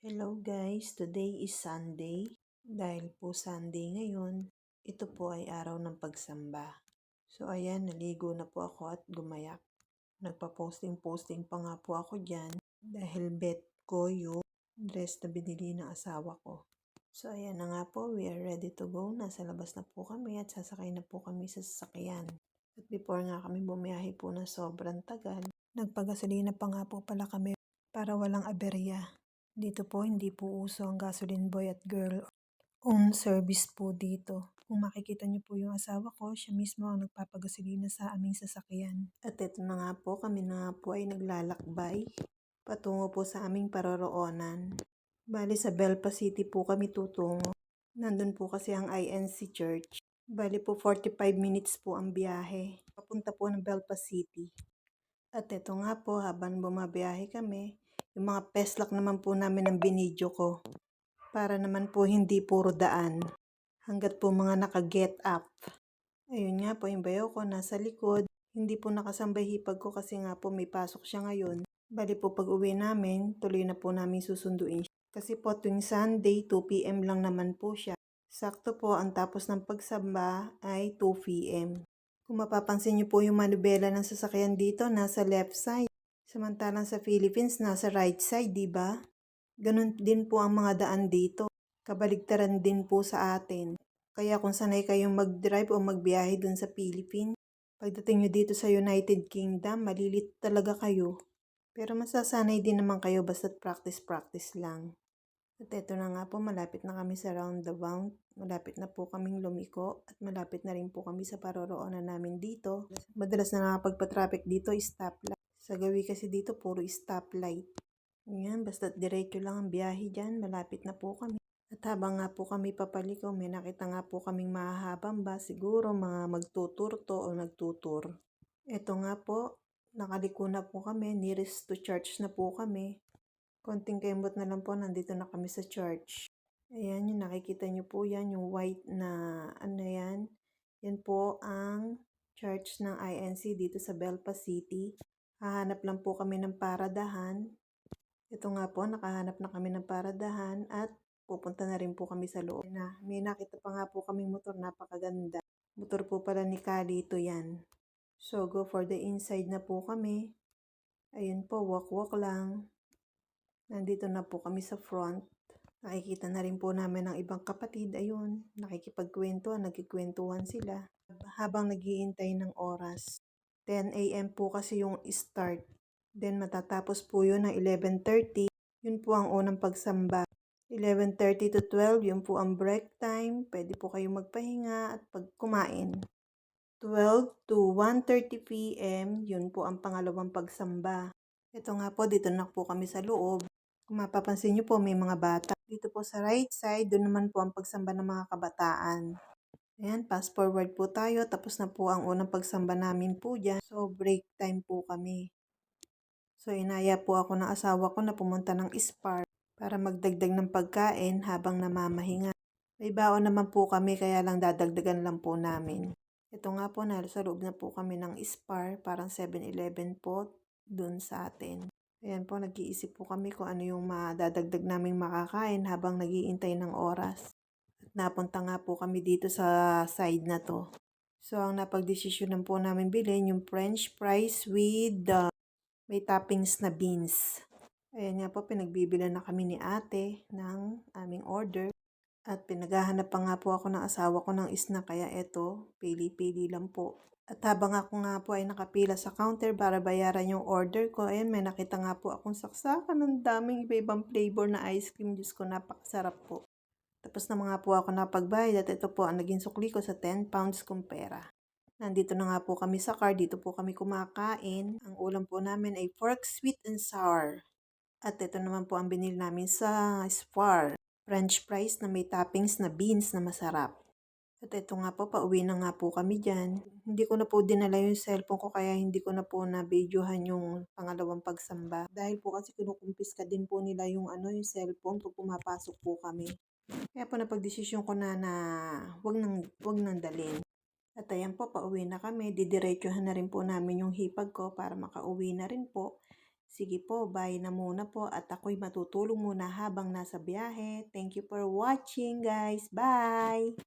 Hello guys, today is Sunday. Dahil po Sunday ngayon, ito po ay araw ng pagsamba. So ayan, naligo na po ako at gumayak. Nagpa-posting pa nga po ako dyan dahil bet ko yung dress na binili ng asawa ko. So ayan na nga po, we are ready to go. Nasa labas na po kami at sasakay na po kami sa sasakyan. At before nga kami bumiyahe po na sobrang tagal, nagpagasolina pa nga po pala kami para walang aberya. Dito po hindi po uso ang gasoline boy at girl own service po dito. Kung makikita niyo po yung asawa ko, siya mismo ang nagpapagasolina sa aming sasakyan. At ito na nga po, kami na nga po ay naglalakbay patungo po sa aming paroroonan. Bali sa Belpa City po kami tutungo. Nandun po kasi ang INC Church. Bali po 45 minutes po ang biyahe. Papunta po ng Belpa City. At ito nga po, habang bumabiyahe kami, yung mga peslak naman po namin ang binidyo ko. Para naman po hindi puro daan. Hanggat po mga naka-get up. Ayun nga po, yung bayaw ko nasa likod. Hindi po nakasambay hipag ko kasi nga po may pasok siya ngayon. Bali po pag uwi namin, tuloy na po namin susunduin siya. Kasi po tuwing Sunday, 2 p.m. lang naman po siya. Sakto po, ang tapos ng pagsamba ay 2 p.m. Kung mapapansin niyo po yung manubela ng sasakyan dito, nasa left side. Samantalang sa Philippines, nasa right side, di ba? Ganun din po ang mga daan dito. Kabaligtaran din po sa atin. Kaya kung sanay kayong mag-drive o magbiyahe dun sa Philippines, pagdating nyo dito sa United Kingdom, malilito talaga kayo. Pero masasanay din naman kayo basta't practice lang. At eto na nga po, malapit na kami sa roundabout. Malapit na po kaming lumiko at malapit na rin po kami sa paroroonan namin dito. Madalas na nakapagpa-traffic dito, stoplight. Sa gawi kasi dito, puro stoplight. Ayan, basta't diretso lang ang biyahe dyan, malapit na po kami. At habang nga po kami papaliko, may nakita nga po kaming mahahabang bus, siguro mga magtutur to o nagtutur. Eto nga po, nakaliko na po kami, nearest to church na po kami. Konting kembot na lang po, nandito na kami sa church. Ayan, yung nakikita nyo po yan, yung white na ano yan. Yan po ang church ng INC dito sa Belpa City. Hahanap lang po kami ng paradahan. Ito nga po, nakahanap na kami ng paradahan at pupunta na rin po kami sa loob. May nakita pa nga po kaming motor, napakaganda. Motor po pala ni Kalito yan. So, go for the inside na po kami. Ayun po, walk lang. Nandito na po kami sa front. Nakikita na rin po namin ang ibang kapatid. Ayun, nakikipagkwentuhan, nagkikwentuhan sila. Habang naghihintay ng oras. 10 a.m. po kasi yung start. Then matatapos po yun ng 11:30. Yun po ang unang pagsamba. 11:30 to 12, yun po ang break time. Pwede po kayong magpahinga at pagkumain. 12 to 1:30 p.m., yun po ang pangalawang pagsamba. Ito nga po, dito na po kami sa loob. Kung mapapansin nyo po, may mga bata. Dito po sa right side, doon naman po ang pagsamba ng mga kabataan. Ayan, fast forward po tayo. Tapos na po ang unang pagsamba namin po dyan. So, break time po kami. So, inaya po ako ng asawa ko na pumunta ng Spar para magdagdag ng pagkain habang namamahinga. May baon naman po kami kaya lang dadagdagan lang po namin. Ito nga po, nasa loob na po kami ng Spar, parang 7-Eleven po dun sa atin. Ayan po, nag-iisip po kami kung ano yung madadagdag naming makakain habang nag-iintay ng oras. At napunta nga po kami dito sa side na to. So, ang napagdesisyonan po namin bilhin yung French fries with may toppings na beans. Ayan nga po, pinagbibilan na kami ni ate ng aming order. At pinaghahanap pa nga po ako ng asawa ko ng snack, kaya eto, pili-pili lang po. At habang ako nga po ay nakapila sa counter para bayaran yung order ko, ayan, may nakita nga po akong saksakan ng daming iba-ibang flavor na ice cream. Diyos ko, napakasarap po. Tapos na mga po ako napagbayad at ito po ang naging sukli ko sa 10 pounds kong pera. Nandito na nga po kami sa car, dito po kami kumakain. Ang ulam po namin ay pork sweet and sour. At ito naman po ang binili namin sa Spar. French fries na may toppings na beans na masarap. At ito nga po, pauwi na nga po kami dyan. Hindi ko na po dinala yung cellphone ko kaya hindi ko na po na-videohan yung pangalawang pagsamba. Dahil po kasi kinukumpiska din po nila yung yung cellphone pag pumapasok po kami. Kaya po napagdesisyon ko na wag nang dalhin. At ayan po, pauwi na kami. Didiretsuhan na rin po namin yung hipag ko para makauwi na rin po. Sige po, bye na muna po at ako'y matutulog muna habang nasa biyahe. Thank you for watching guys. Bye!